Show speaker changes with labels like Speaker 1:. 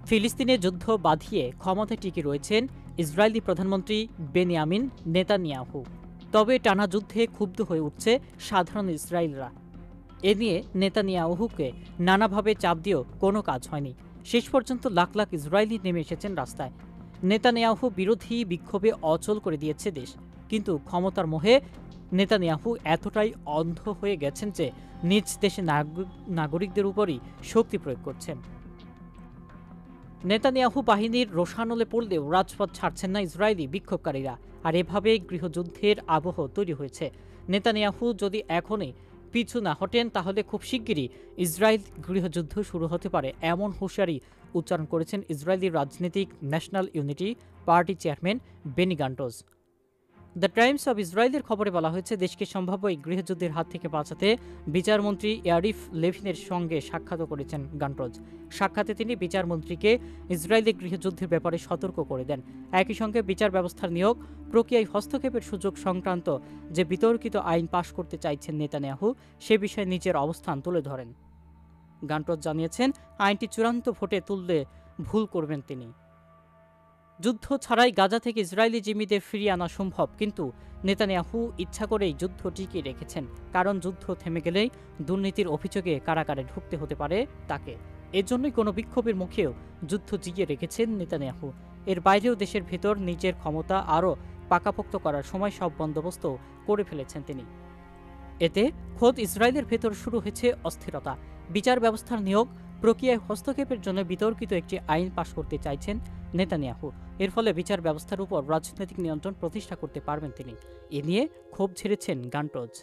Speaker 1: ফিলিস্তিনে যুদ্ধ বাঁধিয়ে ক্ষমতায় টিকে রয়েছেন ইসরায়েলি প্রধানমন্ত্রী বেনিয়ামিন নেতানিয়াহু। তবে টানা যুদ্ধে ক্ষুব্ধ হয়ে উঠছে সাধারণ ইসরায়েলরা। এ নিয়ে নেতানিয়াহুকে নানাভাবে চাপ দিয়েও কোনো কাজ হয়নি। শেষ পর্যন্ত লাখ লাখ ইসরায়েলি নেমে এসেছেন রাস্তায়। নেতানিয়াহু বিরোধী বিক্ষোভে অচল করে দিয়েছে দেশ। কিন্তু ক্ষমতার মোহে নেতানিয়াহু এতটাই অন্ধ হয়ে গেছেন যে নিজ দেশে নাগরিকদের উপরই শক্তি প্রয়োগ করছেন। নেতানিয়াহু বাহিনীর রোষানলে পড়লেও রাজপথ ছাড়ছেন না ইসরায়েলি বিক্ষোভকারীরা। আর এভাবে গৃহযুদ্ধের আবহ তৈরি হয়েছে। নেতানিয়াহু যদি এখনই পিছু না হটেন তাহলে খুব শিগগিরই ইসরায়েল গৃহযুদ্ধ শুরু হতে পারে, এমন হুঁশিয়ারি উচ্চারণ করেছেন ইসরায়েলি রাজনীতিক National Unity Party chairman Benny Gantz. The Times of ইসরায়েলের খবরে বলা হয়েছে, দেশকে সম্ভাব্য এই গৃহযুদ্ধের হাত থেকে বাঁচাতে বিচারমন্ত্রী ইয়ারিফ লেভিনের সঙ্গে সাক্ষাৎ করেছেন গান্টোজ। সাক্ষাতে তিনি বিচারমন্ত্রীকে ইসরায়েলি গৃহযুদ্ধের ব্যাপারে সতর্ক করে দেন। একই সঙ্গে বিচার ব্যবস্থার নিয়োগ প্রক্রিয়ায় হস্তক্ষেপের সুযোগ সংক্রান্ত যে বিতর্কিত আইন পাশ করতে চাইছেন নেতানিয়াহু, সে বিষয়ে নিজের অবস্থান তুলে ধরেন। গান্টোজ জানিয়েছেন, আইনটি চূড়ান্ত ভোটে তুললে ভুল করবেন তিনি। যুদ্ধ ছাড়াই গাজা থেকে ইসরায়েলি জিম্মিদের ফিরিয়ে আনা সম্ভব, কিন্তু নেতানিয়াহু ইচ্ছা করেই যুদ্ধ টিকিয়ে রেখেছেন। কারণ যুদ্ধ থেমে গেলেই দুর্নীতির অভিযোগে কারাগারে ঢুকতে হতে পারে তাকে। এজন্যই কোনো বিক্ষোভের মুখেও যুদ্ধ জিগিয়ে রেখেছেন নেতানিয়াহু। এর বাইরেও দেশের ভেতর নিজের ক্ষমতা আরও পাকাপোক্ত করার সময় সব বন্দোবস্ত করে ফেলেছেন তিনি। এতে খোদ ইসরায়েলের ভেতর শুরু হয়েছে অস্থিরতা। বিচার ব্যবস্থার নিয়োগ প্রক্রিয়ায় হস্তক্ষেপের জন্য বিতর্কিত একটি আইন পাশ করতে চাইছেন নেতানিয়াহু। এর ফলে বিচার ব্যবস্থার উপর রাজনৈতিক নিয়ন্ত্রণ প্রতিষ্ঠা করতে পারবেন তিনি। এ নিয়ে ক্ষোভ ঝেড়েছেন গান্টোজ।